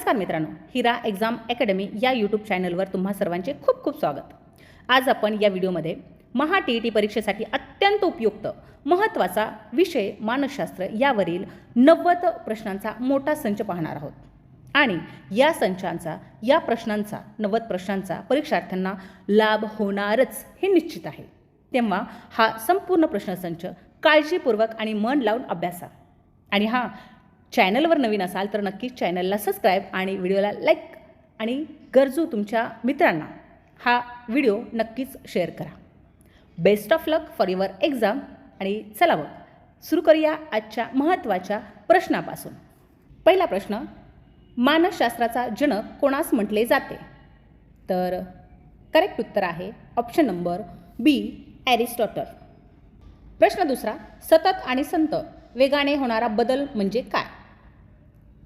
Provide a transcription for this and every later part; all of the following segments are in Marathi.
नमस्कार मित्रांनो, हिरा एक्झाम अकॅडमी या यूट्यूब चॅनलवर तुम्हा सर्वांचे खूप खूप स्वागत। आज आपण या व्हिडिओमध्ये महा टी परीक्षेसाठी अत्यंत उपयुक्त महत्त्वाचा विषय मानसशास्त्र यावरील 90 प्रश्नांचा मोठा संच पाहणार आहोत आणि या प्रश्नांचा 90 प्रश्नांचा परीक्षार्थ्यांना लाभ होणारच हे निश्चित आहे। तेव्हा हा संपूर्ण प्रश्नसंच काळजीपूर्वक आणि मन लावून अभ्यासा आणि चॅनलवर नवीन असाल तर नक्की चॅनलला सबस्क्राईब आणि व्हिडिओला लाईक आणि गरजू तुमच्या मित्रांना हा व्हिडिओ नक्कीच शेअर करा। Best of luck for your exam. आणि चला मग सुरू करूया आजच्या महत्त्वाच्या प्रश्नापासून। पहिला प्रश्न, मानसशास्त्राचा जनक कोणास म्हटले जाते? तर करेक्ट उत्तर आहे ऑप्शन नंबर बी, ॲरिस्टॉटल। प्रश्न दुसरा, सतत आणि संत वेगाने होणारा बदल म्हणजे काय?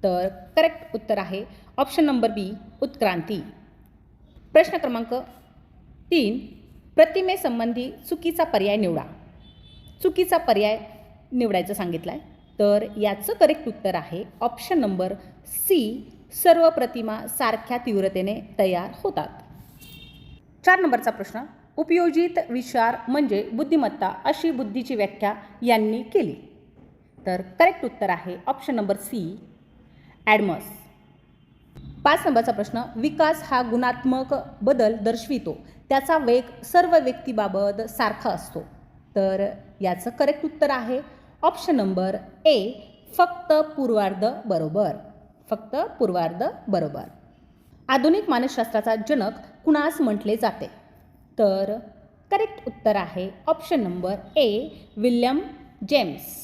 तर करेक्ट उत्तर आहे ऑप्शन नंबर बी, उत्क्रांती। प्रश्न क्रमांक 3, प्रतिमेसंबंधी चुकीचा पर्याय निवडा। चुकीचा पर्याय निवडायचं सांगितलं आहे, तर याचं करेक्ट उत्तर आहे ऑप्शन नंबर सी, सर्व प्रतिमा सारख्या तीव्रतेने तयार होतात। 4 नंबरचा प्रश्न, उपयोजित विचार म्हणजे बुद्धिमत्ता अशी बुद्धीची व्याख्या यांनी केली। तर करेक्ट उत्तर आहे ऑप्शन नंबर सी, ॲडमस। 5 नंबरचा प्रश्न, विकास हा गुणात्मक बदल दर्शवितो, त्याचा वेग सर्व व्यक्तीबाबत सारखा असतो। तर याचं करेक्ट उत्तर आहे ऑप्शन नंबर ए, फक्त पूर्वार्ध बरोबर। फक्त पूर्वार्ध बरोबर। आधुनिक मानसशास्त्राचा जनक कुणास म्हटले जाते? तर करेक्ट उत्तर आहे ऑप्शन नंबर ए, विल्यम जेम्स।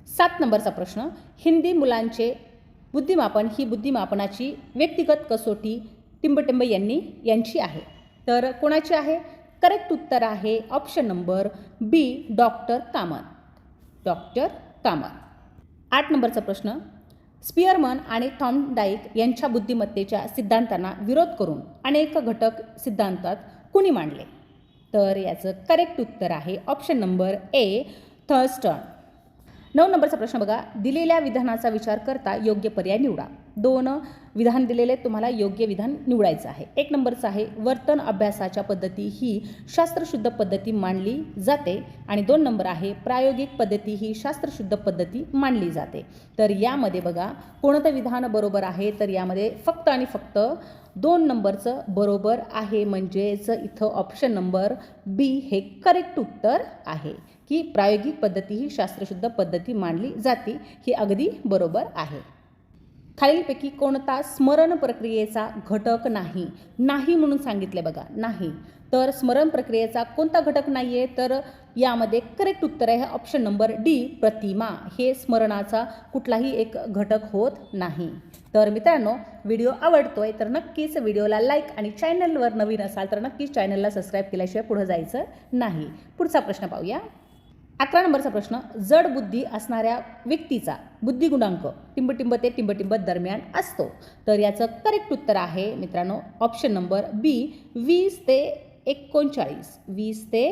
7 नंबरचा प्रश्न, हिंदी मुलांचे बुद्धिमापन ही बुद्धिमापनाची व्यक्तिगत कसोटी टिंबटिंब यांची आहे। तर कोणाची आहे? करेक्ट उत्तर आहे ऑप्शन नंबर बी, डॉक्टर कामत। डॉक्टर कामत। 8 नंबरचा प्रश्न, स्पियरमन आणि थॉर्नडाईक यांच्या बुद्धिमत्तेच्या सिद्धांतांना विरोध करून अनेक घटक सिद्धांतात कुणी मांडले? तर याचं करेक्ट उत्तर आहे ऑप्शन नंबर ए, थर्स्टन। 9 नंबरचा प्रश्न बघा, दिलेल्या विधानाचा विचार करता योग्य पर्याय निवडा। 2 विधान दिलेले, तुम्हाला योग्य विधान निवडायचं आहे। 1 नंबरचं आहे, वर्तन अभ्यासाच्या पद्धती ही शास्त्रशुद्ध पद्धती मानली जाते आणि 2 नंबर आहे, प्रायोगिक पद्धती ही शास्त्रशुद्ध पद्धती मानली जाते। तर यामध्ये बघा कोणतं विधान बरोबर आहे? तर यामध्ये फक्त आणि फक्त 2 नंबरचं बरोबर आहे, म्हणजेच इथं ऑप्शन नंबर बी हे करेक्ट उत्तर आहे की प्रायोगिक पद्धती ही शास्त्रशुद्ध पद्धती मानली जाते, हे अगदी बरोबर आहे। खालीलपैकी कोणता स्मरण प्रक्रियेचा घटक नाही? नाही म्हणून सांगितले बघा, नाही। तर स्मरण प्रक्रियेचा कोणता घटक नाही आहे? तर यामध्ये करेक्ट उत्तर आहे ऑप्शन नंबर डी, प्रतिमा। हे स्मरणाचा कुठलाही एक घटक होत नाही। तर मित्रांनो, व्हिडिओ आवडतोय तर नक्कीच व्हिडिओला लाईक आणि चॅनलवर नवीन असाल तर नक्कीच चॅनलला सबस्क्राईब केल्याशिवाय पुढे जायचं नाही। पुढचा प्रश्न पाहूया। 11 नंबरचा प्रश्न, जड बुद्धी असणाऱ्या व्यक्तीचा बुद्धिगुणांक टिंबटिंब ते टिंबटिंब दरम्यान असतो। तर याचं करेक्ट उत्तर आहे मित्रांनो ऑप्शन नंबर बी, 20 ते 39। 20 ते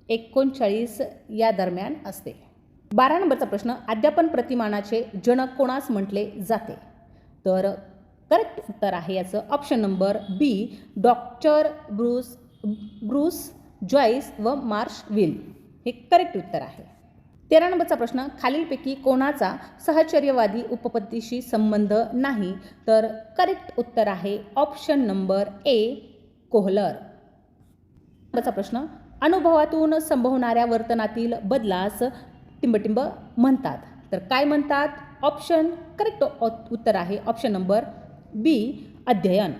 39 या दरम्यान असते। 12 नंबरचा प्रश्न, अध्यापन प्रतिमानाचे जनक कोणास म्हटले जाते? तर करेक्ट उत्तर आहे याचं ऑप्शन नंबर बी, डॉक्टर ब्रूस जॉईस व मार्शविल। हे करेक्ट उत्तर आहे। 13 नंबरचा प्रश्न, खालीलपैकी कोणाचा सहचर्यवादी उपपत्तीशी संबंध नाही? तर करेक्ट उत्तर आहे ऑप्शन नंबर ए, कोहलर। नंबरचा प्रश्न, अनुभवातून संभवणाऱ्या वर्तनातील बदलास टिंबटिंब म्हणतात। तर काय म्हणतात? ऑप्शन करेक्ट उत्तर आहे ऑप्शन नंबर बी, अध्ययन।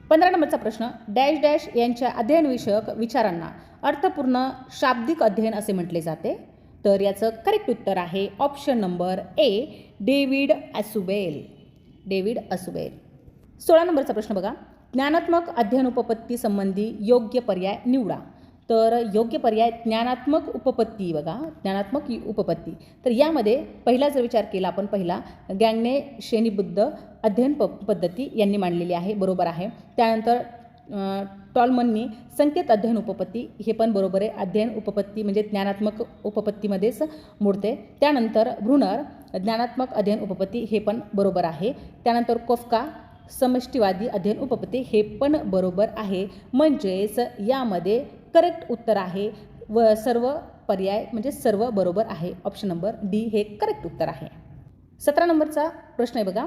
15 नंबरचा प्रश्न, डॅश डॅश यांच्या अध्ययनविषयक विचारांना अर्थपूर्ण शाब्दिक अध्ययन असे म्हटले जाते। तर याचं करेक्ट उत्तर आहे option number A, David Ausubel. David Ausubel. 16 नंबरचा प्रश्न बघा, ज्ञानात्मक अध्ययन उपपत्ती संबंधी योग्य पर्याय निवडा। तर योग्य पर्याय ज्ञानात्मक उपपत्ती बघा, ज्ञानात्मक उपपत्ती। तर यामध्ये पहिला जर विचार केला आपण, पहिला गँगने श्रेणीबद्ध अध्ययन पद्धती यांनी मांडलेली आहे, बरोबर आहे। त्यानंतर टॉलमननी संकेत अध्ययन उपपत्ती, हे पण बरोबर आहे। अध्ययन उपपत्ती म्हणजे ज्ञानात्मक उपपत्तीमध्येच मोडते। त्यानंतर ब्रुनर ज्ञानात्मक अध्ययन उपपत्ती हे पण बरोबर आहे. त्यानंतर कोफका समष्टीवादी अध्ययन उपपत्ती हे पण बरोबर आहे. म्हणजेच यामध्ये करेक्ट उत्तर आहे व सर्व पर्याय म्हणजे सर्व बरोबर आहे. ऑप्शन नंबर डी हे करेक्ट उत्तर आहे. 17 नंबरचा प्रश्न आहे बघा.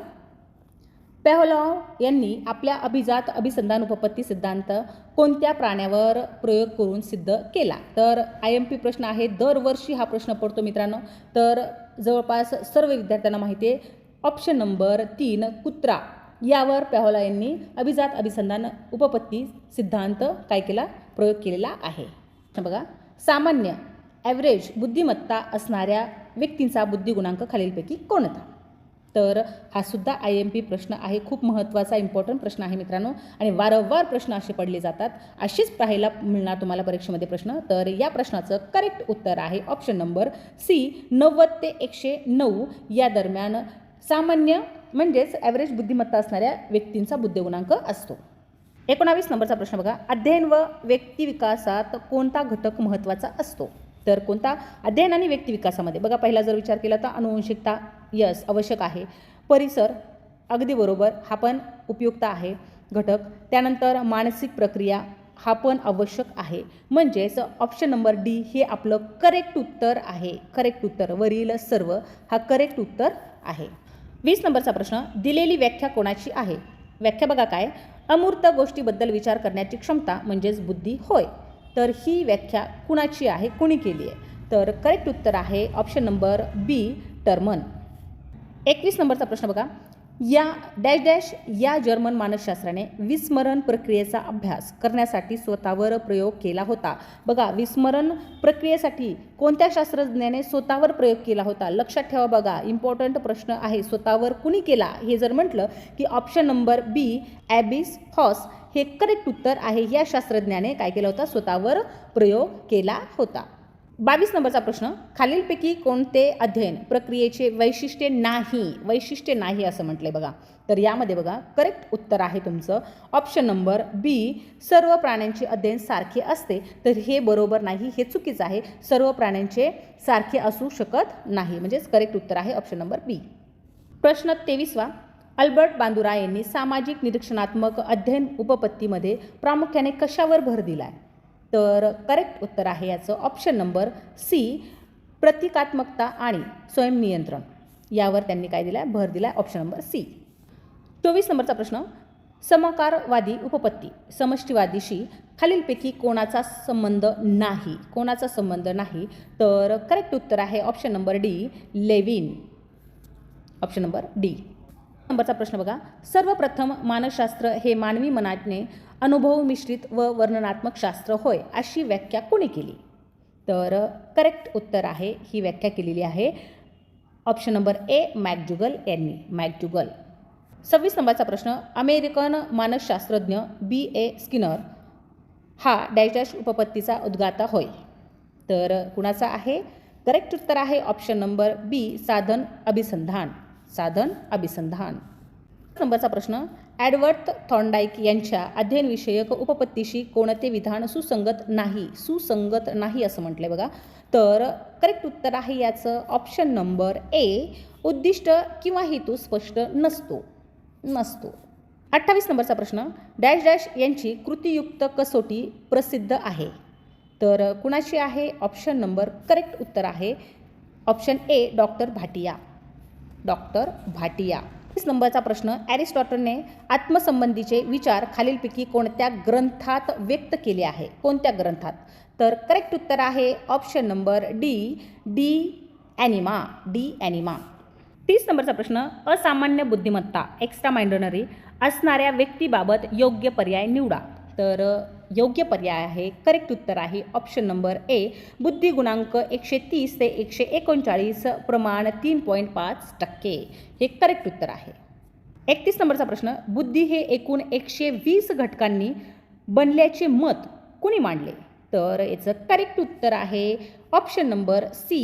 पेहलॉव यांनी आपल्या अभिजात अभिसंधान उपपत्ती सिद्धांत कोणत्या प्राण्यावर प्रयोग करून सिद्ध केला? तर IMP प्रश्न आहे. दरवर्षी हा प्रश्न पडतो मित्रांनो. तर जवळपास सर्व विद्यार्थ्यांना माहिती आहे. ऑप्शन नंबर 3 कुत्रा यावर पेहलॉव यांनी अभिजात अभिसंधान उपपत्ती सिद्धांत काय केला? प्रयोग केलेला आहे. बघा, सामान्य ॲव्हरेज बुद्धिमत्ता असणाऱ्या व्यक्तींचा बुद्धिगुणांक खालीलपैकी कोणता? तर हा सुद्धा IMP प्रश्न आहे. खूप महत्त्वाचा इम्पॉर्टंट प्रश्न आहे मित्रांनो आणि वारंवार प्रश्न असे पडले जातात. अशीच पाहायला मिळणार तुम्हाला परीक्षेमध्ये प्रश्न. तर या प्रश्नाचं करेक्ट उत्तर आहे ऑप्शन नंबर C 90 ते 109 या दरम्यान सामान्य म्हणजेच ॲव्हरेज बुद्धिमत्ता असणाऱ्या व्यक्तींचा बुद्धिगुणांक असतो. 19 नंबरचा प्रश्न बघा. अध्ययन व व्यक्तिविकासात कोणता घटक महत्त्वाचा असतो? तर कोणता? अध्ययन आणि व्यक्तिविकासामध्ये बघा, पहिला जर विचार केला तर अनुवंशिकता यस आवश्यक आहे. परिसर अगदी बरोबर, हा पण उपयुक्त आहे घटक. त्यानंतर मानसिक प्रक्रिया हा पण आवश्यक आहे. म्हणजेच ऑप्शन नंबर डी हे आपलं करेक्ट उत्तर आहे. करेक्ट उत्तर वरील सर्व हा करेक्ट उत्तर आहे. 20 नंबरचा प्रश्न. दिलेली व्याख्या कोणाची आहे? व्याख्या बघा काय. अमूर्त गोष्टीबद्दल विचार करण्याची क्षमता म्हणजेच बुद्धी होय. तर ही व्याख्या कुणाची आहे? कुणी केली आहे? तर करेक्ट उत्तर आहे ऑप्शन नंबर बी टर्मन. 21 नंबरचा प्रश्न बघा. या डॅश डॅश या जर्मन मानसशास्त्राने विस्मरण प्रक्रियेचा अभ्यास करण्यासाठी स्वतःवर प्रयोग केला होता. बघा, विस्मरण प्रक्रियेसाठी कोणत्या शास्त्रज्ञाने स्वतःवर प्रयोग केला होता? लक्षात ठेवा बघा, इम्पॉर्टंट प्रश्न आहे. स्वतःवर कुणी केला हे जर म्हटलं की ऑप्शन नंबर बी ॲबिस हॉस हे करेक्ट उत्तर आहे. या शास्त्रज्ञाने काय केलं होतं? स्वतःवर प्रयोग केला होता. 22 नंबरचा प्रश्न. खालीलपैकी कोणते अध्ययन प्रक्रियेचे वैशिष्ट्य नाही असं म्हटलंय बघा. तर यामध्ये बघा करेक्ट उत्तर आहे तुमचं ऑप्शन नंबर बी सर्व प्राण्यांचे अध्ययन सारखे असते. तर हे बरोबर नाही, हे चुकीचं आहे. सर्व प्राण्यांचे सारखे असू शकत नाही. म्हणजेच करेक्ट उत्तर आहे ऑप्शन नंबर बी. प्रश्न 23वा. अल्बर्ट बांदुरा यांनी सामाजिक निरीक्षणात्मक अध्ययन उपपत्तीमध्ये प्रामुख्याने कशावर भर दिला आहे? तर करेक्ट उत्तर आहे याचं ऑप्शन नंबर सी प्रतिकात्मकता आणि स्वयंनियंत्रण यावर त्यांनी काय दिला? भर दिला. Option number C. 24 नंबरचा प्रश्न. समकारवादी उपपत्ती समष्टीवादीशी खालीलपैकी कोणाचा संबंध नाही? कोणाचा संबंध नाही? तर करेक्ट उत्तर आहे option number D Lewin. Option number D. नंबरचा प्रश्न बघा. सर्वप्रथम मानसशास्त्र हे मानवी मनाने अनुभव मिश्रित व वर्णनात्मक शास्त्र होय अशी व्याख्या कोणी केली? तर करेक्ट उत्तर आहे, ही व्याख्या केलेली आहे ऑप्शन नंबर ए मॅकजुगल यांनी. मॅकजुगल. 26 नंबरचा प्रश्न. अमेरिकन मानसशास्त्रज्ञ B.A. स्किनर हा डॅश डॅश उपपत्तीचा उद्गाता होय. तर कुणाचा आहे? करेक्ट उत्तर आहे ऑप्शन नंबर बी साधन अभिसंधान. साधन अभिसंधान. नंबरचा प्रश्न. एडवर्ड थॉर्नडाईक यांच्या अध्ययनविषयक उपपत्तीशी कोणते विधान सुसंगत नाही असं म्हटलंय बघा. तर करेक्ट उत्तर आहे याचं ऑप्शन नंबर ए उद्दिष्ट किंवा हेतू स्पष्ट नसतो. 28 नंबरचा प्रश्न. डॅश डॅश यांची कृतीयुक्त कसोटी प्रसिद्ध आहे. तर कुणाची आहे? ऑप्शन नंबर करेक्ट उत्तर आहे option A doctor Bhatia. Doctor Bhatia. 30 नंबरचा प्रश्न. ॲरिस्टॉटलने आत्मसंबंधीचे विचार खालीलपैकी कोणत्या ग्रंथात व्यक्त केले आहे? कोणत्या ग्रंथात? तर करेक्ट उत्तर आहे ऑप्शन नंबर डी ॲनिमा. डी ॲनिमा. 30 नंबरचा प्रश्न. असामान्य बुद्धिमत्ता एक्स्ट्रा माइंडनरी असणाऱ्या व्यक्तीबाबत योग्य पर्याय निवडा. तर योग्य पर्याय आहे करेक्ट उत्तर आहे ऑप्शन नंबर ए बुद्धिगुणांक 130 ते 139 प्रमाण 3.5%. हे करेक्ट उत्तर आहे. 31 नंबरचा प्रश्न. बुद्धी हे एकूण 120 घटकांनी बनल्याचे मत कुणी मांडले? तर याचं करेक्ट उत्तर आहे ऑप्शन नंबर सी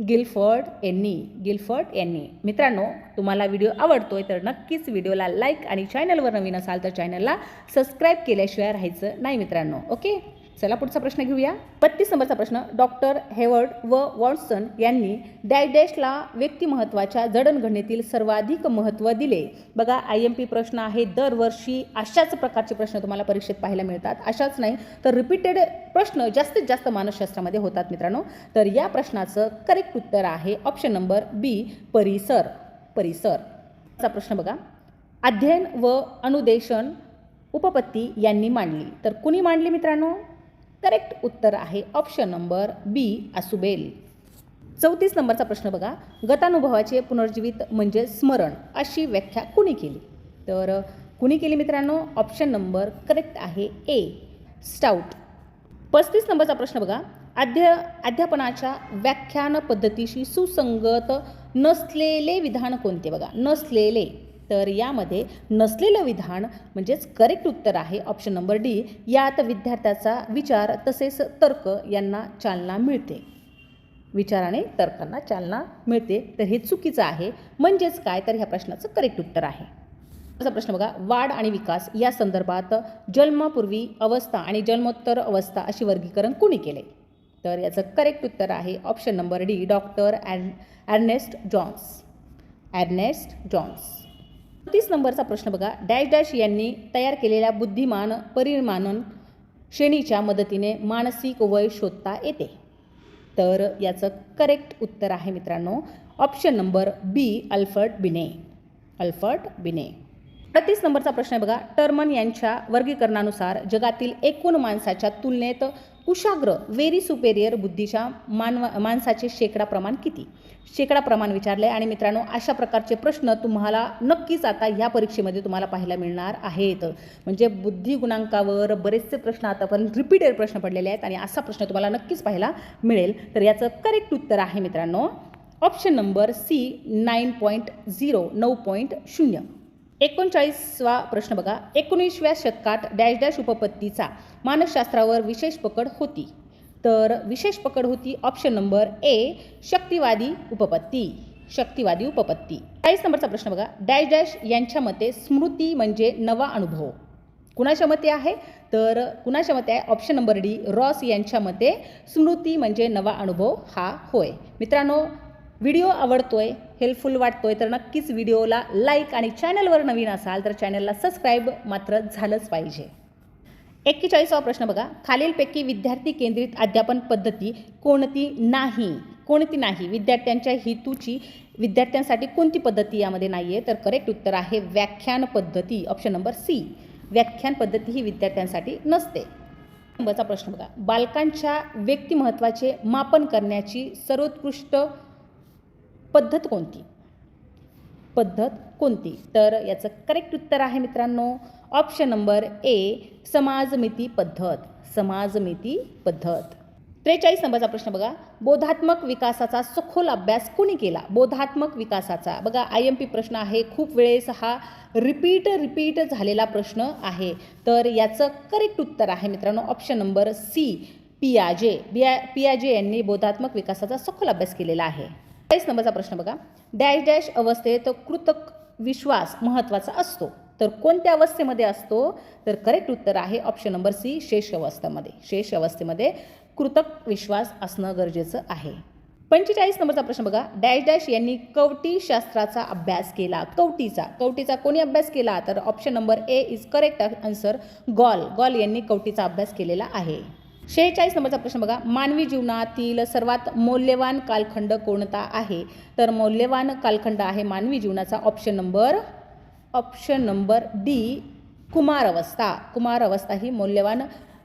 गिलफर्ड यांनी. मित्रांनो, तुम्हाला व्हिडिओ आवडतोय तर नक्कीच व्हिडिओला लाईक आणि चॅनलवर नवीन असाल तर चॅनलला सबस्क्राईब केल्याशिवाय राहायचं नाही मित्रांनो. ओके. चला पुढचा प्रश्न घेऊया. 32 नंबरचा प्रश्न. डॉक्टर हेवर्ड व वॉटसन यांनी डॅश डॅशला व्यक्तिमत्वाच्या जडणघडणीतील सर्वाधिक महत्त्व दिले. बघा IMP प्रश्न आहे. दरवर्षी अशाच प्रकारचे प्रश्न तुम्हाला परीक्षेत पाहायला मिळतात. अशाच नाही तर रिपीटेड प्रश्न जास्तीत जास्त मानसशास्त्रामध्ये होतात मित्रांनो. तर या प्रश्नाचं करेक्ट उत्तर आहे ऑप्शन नंबर बी, परिसर. परिसरचा प्रश्न बघा. अध्ययन व अनुदेशन उपपत्ती यांनी मांडली. तर कुणी मांडली मित्रांनो? करेक्ट उत्तर आहे ऑप्शन नंबर बी, आसुबेल. 34 नंबरचा प्रश्न बघा. गतानुभवाचे पुनर्जीवित म्हणजे स्मरण अशी व्याख्या कुणी केली? तर कुणी केली मित्रांनो? ऑप्शन नंबर करेक्ट आहे ए, स्टाउट. 35 नंबरचा प्रश्न बघा. अध्यापनाच्या व्याख्यान पद्धतीशी सुसंगत नसलेले विधान कोणते? बघा, नसलेले. तर यामध्ये नसलेलं विधान म्हणजेच करेक्ट उत्तर आहे ऑप्शन नंबर डी. यात विद्यार्थ्याचा विचार तसेच तर्क यांना चालना मिळते. विचाराने तर्कांना चालना मिळते. तर हे चुकीचं आहे. म्हणजेच काय? तर ह्या प्रश्नाचं करेक्ट उत्तर आहे. असा प्रश्न बघा. वाढ आणि विकास या संदर्भात जन्मापूर्वी अवस्था आणि जन्मोत्तर अवस्था अशी वर्गीकरण कोणी केले? तर याचं करेक्ट उत्तर आहे option number D, doctor Ernest Jones. 30 नंबरचा प्रश्न बघा. डॅश डॅश यांनी तयार केलेल्या बुद्धिमान परिमाणन श्रेणीच्या मदतीने मानसिक वय शोधता येते. तर याचं करेक्ट उत्तर आहे मित्रांनो ऑप्शन नंबर बी, अल्फ्रेड बिने. 38 नंबरचा प्रश्न बघा. टर्मन यांच्या वर्गीकरणानुसार जगातील एकूण माणसाच्या तुलनेत कुशाग्र व्हेरी सुपेरियर बुद्धीच्या माणसाचे शेकडा प्रमाण किती? शेकडा प्रमाण विचारले. आणि मित्रांनो अशा प्रकारचे प्रश्न तुम्हाला नक्कीच आता ह्या परीक्षेमध्ये तुम्हाला पाहायला मिळणार आहेत. म्हणजे बुद्धी गुणांकावर बरेचसे प्रश्न आतापर्यंत रिपीटेड प्रश्न पडलेले आहेत आणि असा प्रश्न तुम्हाला नक्कीच पाहायला मिळेल. तर याचं करेक्ट उत्तर आहे मित्रांनो ऑप्शन नंबर सी, 9.0. 39वा प्रश्न बघा. 19व्या शतकात डॅश डॅश उपपत्तीचा मानसशास्त्रावर विशेष पकड होती. तर विशेष पकड होती ऑप्शन नंबर ए, शक्तिवादी उपपत्ती. 40 नंबरचा प्रश्न बघा. डॅश डॅश यांच्या मते स्मृती म्हणजे नवा अनुभव. कुणाच्या मते आहे? तर कुणाच्या मते आहे? ऑप्शन नंबर डी, रॉस यांच्या मते स्मृती म्हणजे नवा अनुभव हा होय. मित्रांनो व्हिडिओ आवडतोय, हेल्पफुल वाटतोय तर नक्कीच व्हिडिओला लाईक आणि चॅनलवर नवीन असाल तर चॅनलला सबस्क्राईब मात्र झालंच पाहिजे. 41वा प्रश्न बघा. खालीलपैकी विद्यार्थी केंद्रित अध्यापन पद्धती कोणती नाही? विद्यार्थ्यांच्या हेतूची विद्यार्थ्यांसाठी कोणती पद्धती यामध्ये नाही आहे? तर करेक्ट उत्तर आहे व्याख्यान पद्धती. ऑप्शन नंबर सी, व्याख्यान पद्धती ही विद्यार्थ्यांसाठी नसते. नंबरचा प्रश्न बघा. बालकांच्या व्यक्तिमत्वाचे मापन करण्याची सर्वोत्कृष्ट पद्धत कोणती? तर याचं करेक्ट उत्तर आहे मित्रांनो ऑप्शन नंबर ए, समाजमिती पद्धत. 43 नंबरचा प्रश्न बघा. बोधात्मक विकासाचा सखोल अभ्यास कोणी केला? बोधात्मक विकासाचा बघा IMP प्रश्न आहे. खूप वेळेस हा रिपीट झालेला प्रश्न आहे. तर याचं करेक्ट उत्तर आहे मित्रांनो ऑप्शन नंबर सी, पियाजे यांनी बोधात्मक विकासाचा सखोल अभ्यास केलेला आहे. 40 नंबरचा प्रश्न बघा. डॅश डॅश अवस्थेत कृतक विश्वास महत्त्वाचा असतो. तर कोणत्या अवस्थेमध्ये असतो? तर करेक्ट उत्तर आहे ऑप्शन नंबर सी, शेष अवस्थेमध्ये कृतक विश्वास असणं गरजेचं आहे. 45 नंबरचा प्रश्न बघा. डॅश डॅश यांनी कवटीशास्त्राचा अभ्यास केला. कवटीचा कोणी अभ्यास केला? तर option number A is correct answer, Gall यांनी कवटीचा अभ्यास केलेला आहे. 46 नंबरचा प्रश्न बघा. मानवी जीवनातील सर्वात मौल्यवान कालखंड कोणता आहे? तर मौल्यवान कालखंड आहे मानवी जीवनाचा ऑप्शन नंबर डी, कुमार अवस्था ही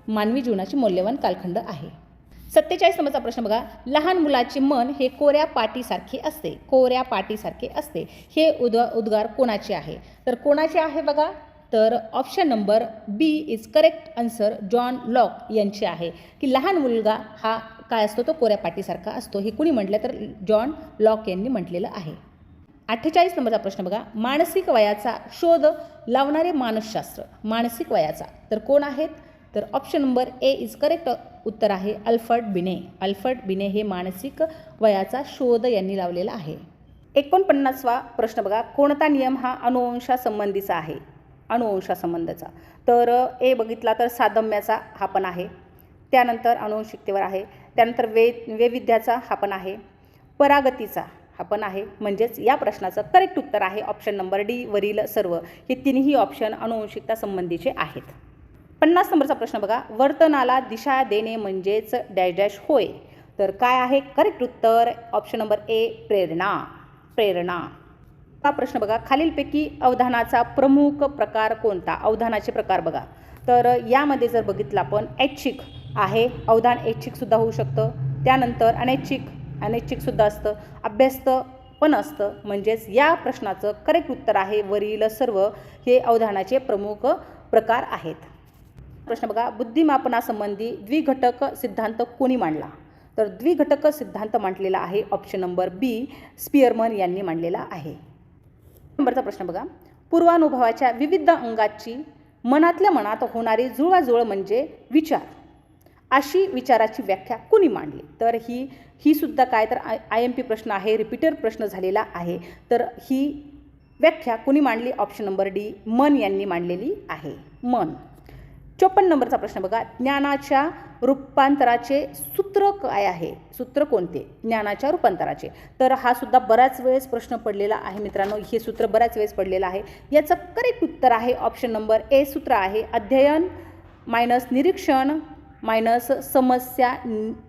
मानवी जीवनाची मौल्यवान कालखंड आहे. 47 नंबरचा प्रश्न बघा. लहान मुलाचे मन हे कोऱ्या पाटीसारखे असते. हे उद्गार कोणाचे आहे? तर कोणाचे आहे बघा? तर option number B is correct answer, John Locke यांचे आहे की लहान मुलगा हा काय असतो? तो कोऱ्या पाटीसारखा असतो. हे कुणी म्हटलं? तर जॉन लॉक यांनी म्हटलेलं आहे. 48 नंबरचा प्रश्न बघा. मानसिक वयाचा शोध लावणारे मानसशास्त्र, मानसिक वयाचा तर कोण आहेत? तर option number A is correct उत्तर आहे अल्फ्रेड बिने हे मानसिक वयाचा शोध यांनी लावलेला आहे. 49वा प्रश्न बघा. कोणता नियम हा अनुवंशासंबंधीचा आहे? अनुवंशासंबंधाचा तर ए बघितला तर साधम्याचा हा पण आहे. त्यानंतर अनुवंशिकतेवर आहे, त्यानंतर वैविध्याचा हा पण आहे, परागतीचा हा पण आहे. म्हणजेच या प्रश्नाचं करेक्ट उत्तर आहे ऑप्शन नंबर डी वरील सर्व. हे तिन्ही ऑप्शन अनुवंशिकता संबंधीचे आहेत. 50 नंबरचा प्रश्न बघा, वर्तनाला दिशा देणे म्हणजेच डॅश डॅश होय. तर काय आहे करेक्ट उत्तर ऑप्शन नंबर ए प्रेरणा. प्रेरणा. हा प्रश्न बघा, खालीलपैकी अवधानाचा प्रमुख प्रकार कोणता? अवधानाचे प्रकार बघा, तर यामध्ये जर बघितलं आपण ऐच्छिक आहे, अवधान ऐच्छिकसुद्धा होऊ शकतं, त्यानंतर अनैच्छिकसुद्धा असतं, अभ्यस्त पण असतं. म्हणजेच या प्रश्नाचं करेक्ट उत्तर आहे वरील सर्व हे अवधानाचे प्रमुख प्रकार आहेत. प्रश्न बघा, बुद्धिमापनासंबंधी द्विघटक सिद्धांत कोणी मांडला? तर द्विघटक सिद्धांत मांडलेला आहे ऑप्शन नंबर बी स्पियरमन यांनी मांडलेला आहे. नंबरचा प्रश्न बघा, पूर्वानुभवाच्या विविध अंगाची मनातल्या मनात होणारी जुळवाजुळव म्हणजे विचार, अशी विचाराची व्याख्या कुणी मांडली? तर ही सुद्धा काय तर IMP प्रश्न आहे, रिपीटर प्रश्न झालेला आहे. तर ही व्याख्या कुणी मांडली? ऑप्शन नंबर डी मन यांनी मांडलेली आहे. मन. 54 नंबरचा प्रश्न बघा, ज्ञानाच्या रूपांतराचे सूत्र काय आहे? सूत्र कोणते ज्ञानाच्या रूपांतराचे? तर हा सुद्धा बऱ्याच वेळेस प्रश्न पडलेला आहे मित्रांनो, हे सूत्र बऱ्याच वेळेस पडलेलं आहे. याचं करेक्ट उत्तर आहे ऑप्शन नंबर ए सूत्र आहे, अध्ययन मायनस निरीक्षण मायनस समस्या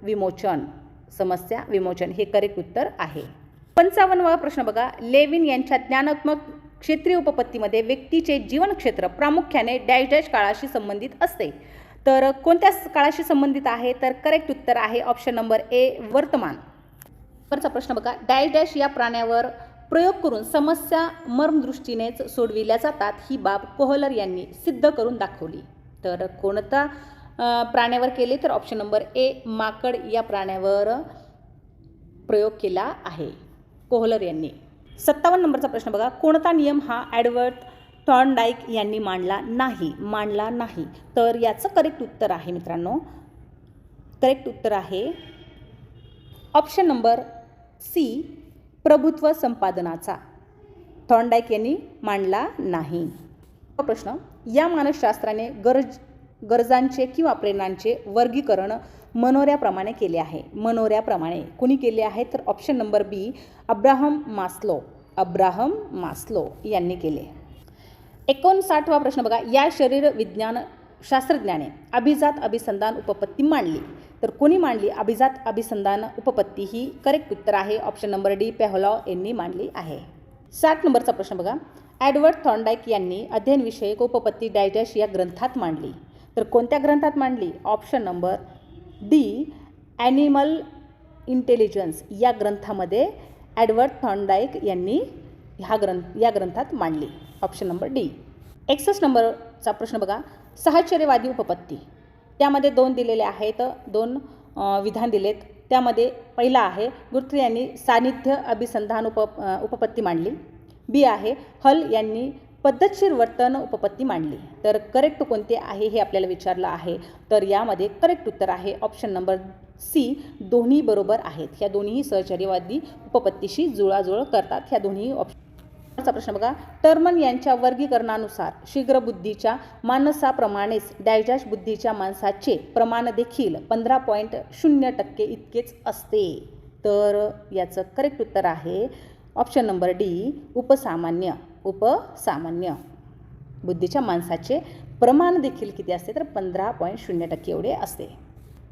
विमोचन. समस्या विमोचन हे करेक्ट उत्तर आहे. 55वा प्रश्न बघा, लेविन यांच्या ज्ञानात्मक क्षेत्रीय उपपत्तीमध्ये व्यक्तीचे जीवन क्षेत्र प्रामुख्याने डॅश डॅश काळाशी संबंधित असते. तर कोणत्या काळाशी संबंधित आहे? तर करेक्ट उत्तर आहे ऑप्शन नंबर ए वर्तमान. वरचा प्रश्न बघा, डॅश डॅश या प्राण्यावर प्रयोग करून समस्या मर्मदृष्टीनेच सोडविल्या जातात ही बाब कोहलर यांनी सिद्ध करून दाखवली. तर कोणता प्राण्यावर केले? तर ऑप्शन नंबर ए माकड या प्राण्यावर प्रयोग केला आहे कोहलर यांनी. 57 नंबरचा प्रश्न बघा, कोणता नियम हा एडवर्ड थॉर्नडाईक यांनी मांडला नाही? तर याचं करेक्ट उत्तर आहे मित्रांनो, करेक्ट उत्तर आहे ऑप्शन नंबर सी प्रभुत्व संपादनाचा. थॉर्नडाईक यांनी मांडला नाही. प्रश्न, या मानसशास्त्राने गरजांचे किंवा प्रेरणांचे वर्गीकरण मनोऱ्याप्रमाणे केले आहे. मनोऱ्याप्रमाणे कुणी केले आहे? तर ऑप्शन नंबर बी अब्राहम मास्लो यांनी केले. 59वा प्रश्न बघा, या शरीर विज्ञान शास्त्रज्ञाने अभिजात अभिसंधान उपपत्ती मांडली. तर कोणी मांडली अभिजात अभिसंधान उपपत्ती? ही करेक्ट उत्तर आहे ऑप्शन नंबर डी पेहलॉ यांनी मांडली आहे. 60 नंबरचा प्रश्न बघा, एडवर्ड थॉर्नडाईक यांनी अध्ययनविषयक उपपत्ती डॅश डॅश या ग्रंथात मांडली. तर कोणत्या ग्रंथात मांडली? Option number D animal intelligence या ग्रंथामध्ये एडवर्ड थॉर्नडाईक यांनी या ग्रंथात मांडली. Option number D. 61 नंबरचा प्रश्न बघा, साहचर्यवादी उपपत्ती त्यामध्ये 2 दिलेले आहेत, 2 विधान दिलेत. त्यामध्ये पहिला आहे गुर्थे यांनी सान्निध्य अभिसंधान उपपत्ती मांडली. बी आहे हल यांनी पद्धतशीर वर्तन उपपत्ती मांडली. तर करेक्ट कोणते आहे हे आपल्याला विचारलं आहे. तर यामध्ये करेक्ट उत्तर आहे ऑप्शन नंबर सी दोन्ही बरोबर आहेत. ह्या दोन्ही सहचर्यवादी उपपत्तीशी जुळाजुळ करतात. ह्या दोन्ही ऑप्शनचा प्रश्न बघा, टर्मन यांच्या वर्गीकरणानुसार शीघ्रबुद्धीच्या माणसाप्रमाणेच डॅश डॅश बुद्धीच्या माणसाचे प्रमाण देखील 15.0% इतकेच असते. तर याचं करेक्ट उत्तर आहे ऑप्शन नंबर डी उपसामान्य. बुद्धीच्या माणसाचे प्रमाण देखील किती असते? तर 15.0% एवढे असते.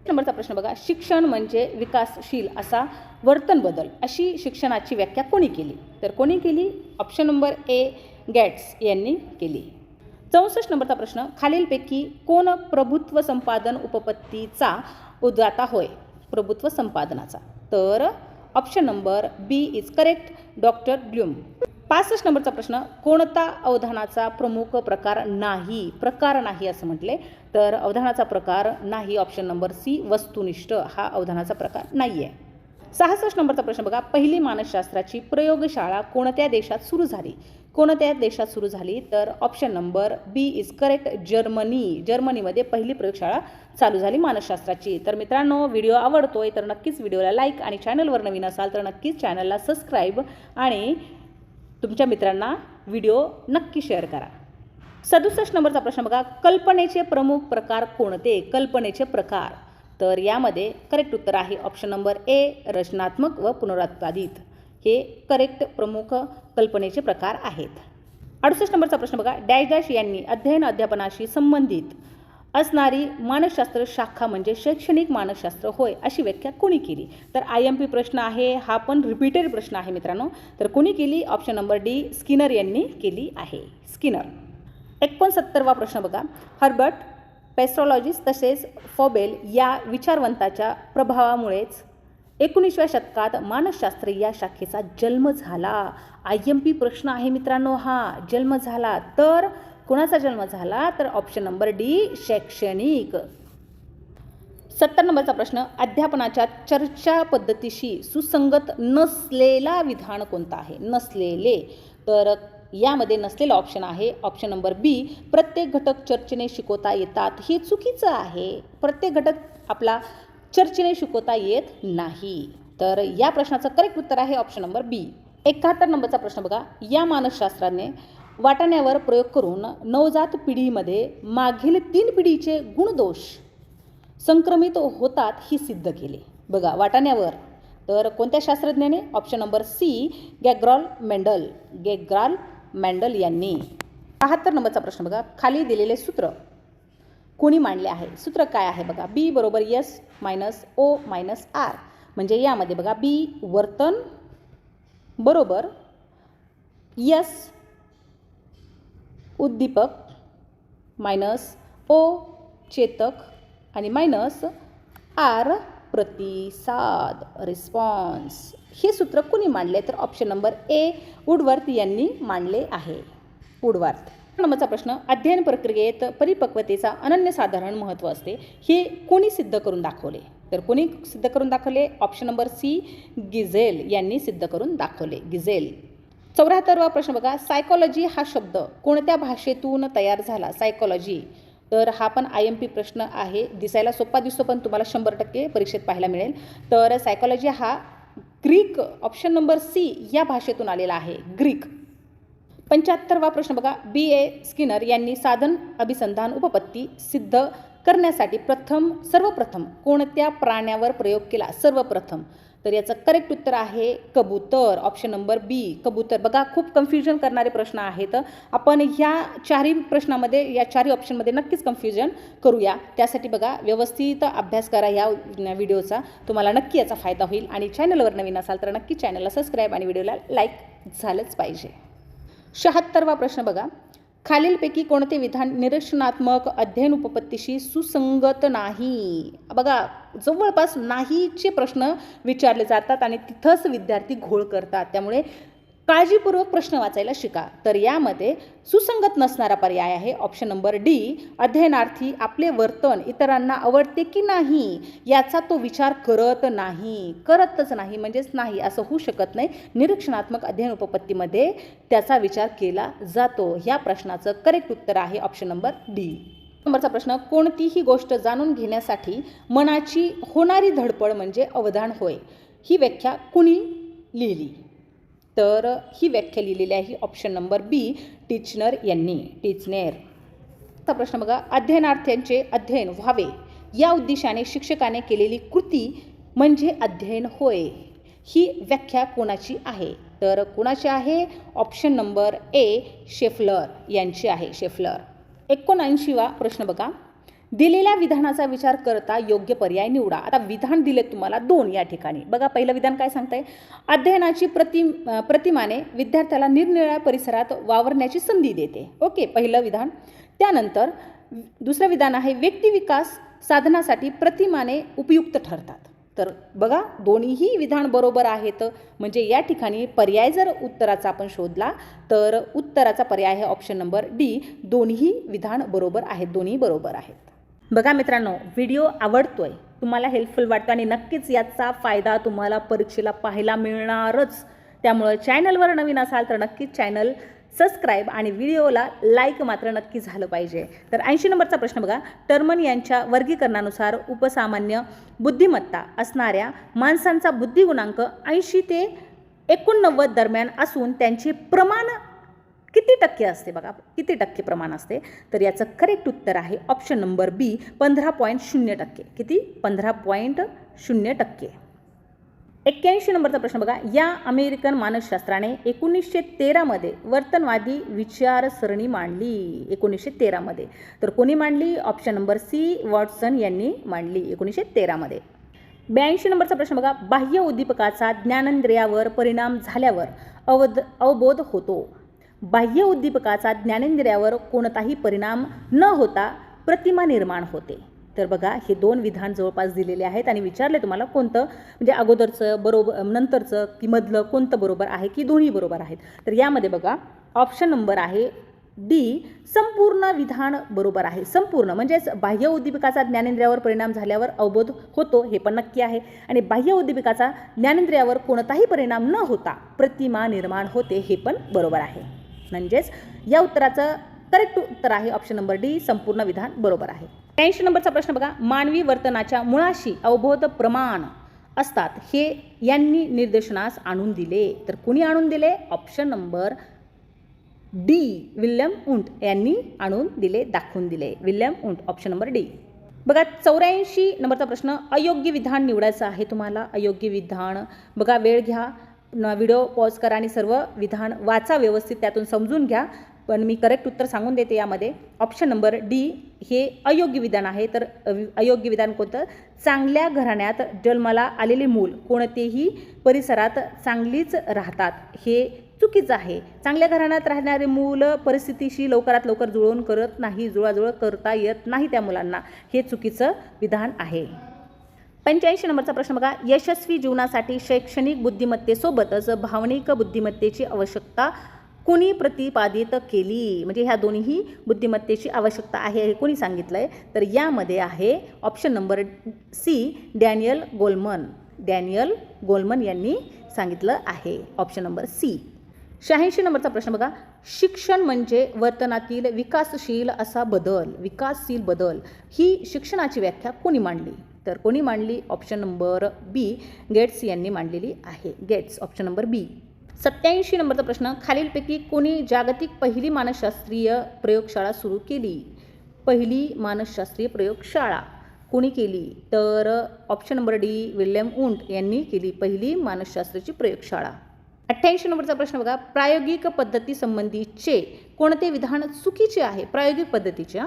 नंबरचा प्रश्न बघा, शिक्षण म्हणजे विकासशील असा वर्तन बदल अशी शिक्षणाची व्याख्या कोणी केली? तर कोणी केली? ऑप्शन नंबर ए गॅट्स यांनी केली. 64 नंबरचा प्रश्न, खालीलपैकी कोण प्रभुत्व संपादन उपपत्तीचा उद्गाता होय? प्रभुत्व संपादनाचा. तर option number B is correct doctor Bloom. 65 नंबरचा प्रश्न, कोणता अवधानाचा प्रमुख प्रकार नाही असं म्हटले? तर अवधानाचा प्रकार नाही ऑप्शन नंबर सी वस्तुनिष्ठ हा अवधानाचा प्रकार नाही आहे. 66 नंबरचा प्रश्न बघा, पहिली मानसशास्त्राची प्रयोगशाळा कोणत्या देशात सुरू झाली? तर option number B is correct जर्मनीमध्ये पहिली प्रयोगशाळा चालू झाली मानसशास्त्राची. तर मित्रांनो, व्हिडिओ आवडतोय तर नक्कीच व्हिडिओला लाईक आणि चॅनलवर नवीन असाल तर नक्कीच चॅनलला सबस्क्राईब आणि तुमच्या मित्रांना व्हिडिओ नक्की शेअर करा. 67 नंबरचा प्रश्न बघा, कल्पनेचे प्रमुख प्रकार कोणते? कल्पनेचे प्रकार तर यामध्ये करेक्ट उत्तर आहे ऑप्शन नंबर ए, रचनात्मक व पुनरुत्पादित. हे करेक्ट प्रमुख कल्पनेचे प्रकार आहेत. 68 नंबरचा प्रश्न बघा. डॅश डॅश यांनी अध्ययन अध्यापनाशी संबंधित असणारी मानसशास्त्र शाखा म्हणजे शैक्षणिक मानसशास्त्र होय अशी व्याख्या कोणी केली? तर IMP प्रश्न आहे हा, पण रिपीटेड प्रश्न आहे मित्रांनो. तर कोणी केली? ऑप्शन नंबर डी, स्किनर यांनी केली आहे. स्किनर. 69वा प्रश्न बघा. हर्बर्ट पेस्ट्रोलॉजिस्ट तसेच फॉबेल या विचारवंताच्या प्रभावामुळेच 19व्या शतकात मानसशास्त्र या शाखेचा जन्म झाला. IMP प्रश्न आहे मित्रांनो हा. जन्म झाला तर कोणाचा जन्म झाला? तर ऑप्शन नंबर डी, शैक्षणिक. 70 नंबरचा प्रश्न. अध्यापनाच्या चर्चा पद्धतीशी सुसंगत नसलेला विधान कोणता आहे? नसलेले. तर यामध्ये नसलेला ऑप्शन आहे ऑप्शन नंबर बी, प्रत्येक घटक चर्चेने शिकवता येतात. हे चुकीचं आहे. प्रत्येक घटक आपला चर्चेने शिकवता येत नाही. तर या प्रश्नाचं करेक्ट उत्तर आहे ऑप्शन नंबर बी. 71 नंबरचा प्रश्न बघा. या मानसशास्त्राने वाटाण्यावर प्रयोग करून नवजात पिढीमध्ये मागील 3 पिढीचे गुणदोष संक्रमित होतात हे सिद्ध केले. बघा वाटाण्यावर. तर कोणत्या शास्त्रज्ञाने? ऑप्शन नंबर सी, गॅग्रॉल मेंडल यांनी. 72 नंबरचा प्रश्न बघा. खाली दिलेले सूत्र कोणी मांडले आहे? सूत्र काय आहे बघा. बी बरोबर S minus O minus R. म्हणजे यामध्ये बघा बी वर्तन बरोबर एस उद्दीपक मायनस ओ चेतक आणि मायनस आर प्रतिसाद रिस्पॉन्स. हे सूत्र कोणी मांडले? तर ऑप्शन नंबर ए, वुडवर्थ यांनी मांडले आहे. वुडवर्थ. नंबरचा प्रश्न. अध्ययन प्रक्रियेत परिपक्वतेचा अनन्यसाधारण महत्त्व असते हे कोणी सिद्ध करून दाखवले? तर कोणी सिद्ध करून दाखवले? ऑप्शन नंबर सी, गिझेल यांनी सिद्ध करून दाखवले. गिझेल. 74वा प्रश्न बघा. सायकॉलॉजी हा शब्द कोणत्या भाषेतून तयार झाला? सायकॉलॉजी. तर हा पण IMP प्रश्न आहे. दिसायला सोपा दिसतो पण तुम्हाला 100% परीक्षेत पाहायला मिळेल. तर सायकॉलॉजी हा ग्रीक ऑप्शन नंबर सी या भाषेतून आलेला आहे. ग्रीक. 75वा प्रश्न बघा. BA स्किनर यांनी साधन अभिसंधान उपपत्ती सिद्ध करण्यासाठी सर्वप्रथम कोणत्या प्राण्यावर प्रयोग केला? सर्वप्रथम. तर याचं करेक्ट उत्तर आहे कबूतर. ऑप्शन नंबर बी, कबूतर. बघा खूप कन्फ्युजन करणारे प्रश्न आहेत. आपण ह्या चारही प्रश्नामध्ये या चारही ऑप्शनमध्ये नक्कीच कन्फ्युजन करूया. त्यासाठी बघा व्यवस्थित अभ्यास करा ह्या व्हिडिओचा. तुम्हाला नक्की याचा फायदा होईल. आणि चॅनलवर नवीन असाल तर नक्की चॅनलला सबस्क्राईब आणि व्हिडिओला लाईक झालंच पाहिजे. 76वा प्रश्न बघा. खालीलपैकी कोणते विधान निरीक्षणात्मक अध्ययन उपपत्तीशी सुसंगत नाही? बघा जवळपास नाहीचे प्रश्न विचारले जातात आणि तिथंच विद्यार्थी घोळ करतात. त्यामुळे काळजीपूर्वक प्रश्न वाचायला शिका. तर यामध्ये सुसंगत नसणारा पर्याय आहे ऑप्शन नंबर डी, अध्ययनार्थी आपले वर्तन इतरांना आवडते की नाही याचा तो विचार करतच नाही म्हणजेच नाही असं होऊ शकत नाही. निरीक्षणात्मक अध्ययन उपपत्तीमध्ये त्याचा विचार केला जातो. ह्या प्रश्नाचं करेक्ट उत्तर आहे ऑप्शन नंबर डी. नंबरचा प्रश्न. कोणतीही गोष्ट जाणून घेण्यासाठी मनाची होणारी धडपड म्हणजे अवधान होय. ही व्याख्या कुणी लिहिली? तर ही व्याख्या लिहिलेली आहे ऑप्शन नंबर बी, टिचनर यांनी. टिचनर. चा प्रश्न बघा. अध्ययनार्थ्यांचे अध्ययन व्हावे या उद्देशाने शिक्षकाने केलेली कृती म्हणजे अध्ययन होय. ही व्याख्या कोणाची आहे? तर कोणाची आहे? ऑप्शन नंबर ए, शेफलर यांची आहे. शेफलर. 79वा प्रश्न बघा. दिलेल्या विधानाचा विचार करता योग्य पर्याय निवडा. आता विधान दिले तुम्हाला 2 या ठिकाणी. बघा पहिलं विधान काय सांगताय? अध्ययनाची प्रतिमाने विद्यार्थ्याला निरनिराळ्या परिसरात वावरण्याची संधी देते. ओके, पहिलं विधान. त्यानंतर दुसरं विधान आहे व्यक्तिविकास साधनासाठी प्रतिमाने उपयुक्त ठरतात. तर बघा दोन्हीही विधान बरोबर आहेत. म्हणजे या ठिकाणी पर्याय जर उत्तराचा आपण शोधला तर उत्तराचा पर्याय आहे ऑप्शन नंबर डी. दोन्ही विधान बरोबर आहेत. दोन्ही बरोबर आहेत. बघा मित्रांनो, व्हिडिओ आवडतोय, तुम्हाला हेल्पफुल वाटतो आणि नक्कीच याचा फायदा तुम्हाला परीक्षेला पाहायला मिळणारच. त्यामुळे चॅनलवर नवीन असाल तर नक्कीच चॅनल सबस्क्राईब आणि व्हिडिओला लाईक मात्र नक्की झालं पाहिजे. तर 80 नंबरचा प्रश्न बघा. टर्मन यांच्या वर्गीकरणानुसार उपसामान्य बुद्धिमत्ता असणाऱ्या माणसांचा बुद्धिगुणांक 80 ते 89 दरम्यान असून त्यांचे प्रमाण किती टक्के असते बघा, किती टक्के प्रमाण असते? तर याचं करेक्ट उत्तर आहे ऑप्शन नंबर बी 15.0%. किती? 15.0%. 81 नंबरचा प्रश्न बघा, या अमेरिकन मानसशास्त्राने 1913 मध्ये वर्तनवादी विचारसरणी मांडली. 1913 मध्ये. तर कोणी मांडली? ऑप्शन नंबर सी वॉटसन यांनी मांडली 1913 मध्ये. 82 नंबरचा प्रश्न बघा, बाह्य उद्दीपकाचा ज्ञानेंद्रियावर परिणाम झाल्यावर अवबोध होतो. बाह्य उद्दीपकाचा ज्ञानेंद्रियावर कोणताही परिणाम न होता प्रतिमा निर्माण होते. तर बघा, हे दोन विधान जवळपास दिलेले आहेत आणि विचारले तुम्हाला कोणतं, म्हणजे अगोदरचं बरोबर, नंतरचं की मधलं कोणतं बरोबर आहे की दोन्ही बरोबर आहेत. तर यामध्ये बघा ऑप्शन नंबर आहे डी संपूर्ण विधान बरोबर आहे. संपूर्ण म्हणजेच बाह्य उद्दीपकाचा ज्ञानेंद्रियावर परिणाम झाल्यावर अवबोध होतो हे पण नक्की आहे, आणि बाह्य उद्दीपकाचा ज्ञानेंद्रियावर कोणताही परिणाम न होता प्रतिमा निर्माण होते हे पण बरोबर आहे. म्हणजेच या उत्तराचं करेक्ट उत्तर आहे ऑप्शन नंबर डी संपूर्ण विधान बरोबर आहे. 83 नंबरचा प्रश्न बघा, मानवी वर्तनाच्या मुळाशी अवबोध प्रमाण असतात हे यांनी निर्देशनास आणून दिले. तर कुणी आणून दिले? ऑप्शन नंबर डी विल्यम उंट यांनी आणून दिले, दाखवून दिले. विल्यम उंट, ऑप्शन नंबर डी. बघा 84 नंबरचा प्रश्न, अयोग्य विधान निवडायचं आहे तुम्हाला. अयोग्य विधान बघा, वेळ घ्या, व्हिडिओ पॉज करा आणि सर्व विधान वाचा व्यवस्थित, त्यातून समजून घ्या. पण मी करेक्ट उत्तर सांगून देते. यामध्ये ऑप्शन नंबर डी हे अयोग्य विधान आहे. तर अयोग्य विधान कोणतं? चांगल्या घराण्यात जन्माला आलेले मूल कोणतेही परिसरात चांगलीच राहतात हे चुकीचं आहे. चांगल्या घराण्यात राहणारे मूल परिस्थितीशी लवकरात लवकर जुळवून करत नाही, जुळाजुळव करता येत नाही त्या मुलांना, हे चुकीचं विधान आहे. 85 नंबरचा प्रश्न बघा, यशस्वी जीवनासाठी शैक्षणिक बुद्धिमत्तेसोबतच भावनिक बुद्धिमत्तेची आवश्यकता कुणी प्रतिपादित केली? म्हणजे ह्या दोन्ही बुद्धिमत्तेची आवश्यकता आहे हे कोणी सांगितलं आहे? तर यामध्ये आहे option number C Daniel Goleman. Daniel Goleman यांनी सांगितलं आहे, ऑप्शन नंबर सी. 86 नंबरचा प्रश्न बघा, शिक्षण म्हणजे वर्तनातील विकासशील असा बदल, विकासशील बदल ही शिक्षणाची व्याख्या कोणी मांडली? तर कोणी मांडली? ऑप्शन नंबर बी गेट्स यांनी मांडलेली आहे. गेट्स, ऑप्शन नंबर बी. 87 नंबरचा प्रश्न, खालीलपैकी कोणी जागतिक पहिली मानसशास्त्रीय प्रयोगशाळा सुरू केली? पहिली मानसशास्त्रीय प्रयोगशाळा कोणी केली? तर ऑप्शन नंबर डी विल्यम उंट यांनी केली पहिली मानसशास्त्राची प्रयोगशाळा. 88 नंबरचा प्रश्न बघा, प्रायोगिक पद्धतीसंबंधीचे कोणते विधान चुकीचे आहे? प्रायोगिक पद्धतीच्या,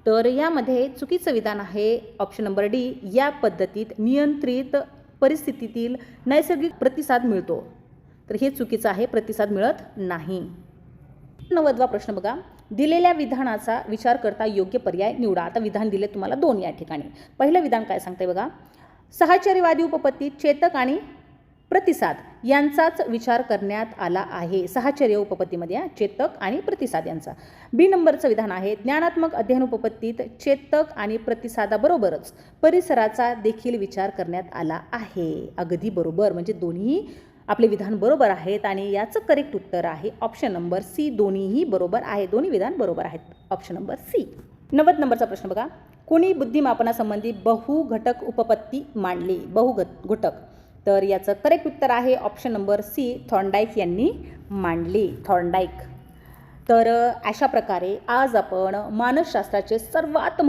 तर यामध्ये चुकीचं विधान आहे ऑप्शन नंबर डी, या पद्धतीत नियंत्रित परिस्थितीतील नैसर्गिक प्रतिसाद मिळतो. तर हे चुकीचं आहे, प्रतिसाद मिळत नाही. 90वा प्रश्न बघा, दिलेल्या विधानाचा विचार करता योग्य पर्याय निवडा. आता विधान दिले तुम्हाला दोन या ठिकाणी. पहिलं विधान काय सांगते बघा, साहचर्यवादी उपपत्तीत चेतक आणि प्रतिसाद यांचाच विचार करण्यात आला आहे. साहचर्य उपपत्तीमध्ये चेतक आणि प्रतिसाद यांचा. बी नंबरचं विधान आहे, ज्ञानात्मक अध्ययन उपपत्तीत चेतक आणि प्रतिसादाबरोबरच परिसराचा देखील विचार करण्यात आला आहे. अगदी बरोबर, म्हणजे दोन्ही आपले विधान बरोबर आहेत आणि याचं करेक्ट उत्तर आहे ऑप्शन नंबर सी. दोन्हीही बरोबर आहे, दोन्ही विधान बरोबर आहेत, ऑप्शन नंबर सी. 90 नंबरचा प्रश्न बघा, कोणी बुद्धिमापनासंबंधी बहुघटक उपपत्ती मांडली? बहुघटक, तर याचं करेक्ट उत्तर आहे ऑप्शन नंबर सी. थॉर्नडाईक यांनी मांडली. थॉर्नडाईक. तर अशा प्रकारे आज आपण मानसशास्त्राचे सर्वात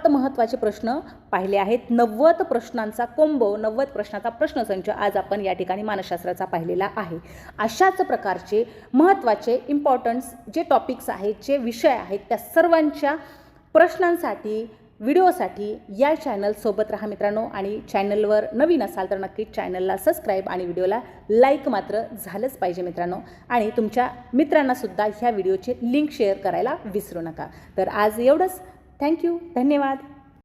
महत्त्वाचे प्रश्न पाहिले आहेत. 90 प्रश्नांचा कोंबो, 90 प्रश्नाचा प्रश्नसंच आज आपण या ठिकाणी मानसशास्त्राचा पाहिलेला आहे. अशाच प्रकारचे महत्त्वाचे इम्पॉर्टन्स जे टॉपिक्स आहेत, जे विषय आहेत, त्या सर्वांच्या प्रश्नांसाठी, व्हिडिओसाठी या चॅनलसोबत राहा मित्रांनो. आणि चॅनलवर नवीन असाल तर नक्की चॅनलला सबस्क्राईब आणि व्हिडिओला लाईक मात्र झालंच पाहिजे मित्रांनो. आणि तुमच्या मित्रांनासुद्धा ह्या व्हिडिओचे लिंक शेअर करायला विसरू नका. तर आज एवढंच. थँक्यू, धन्यवाद.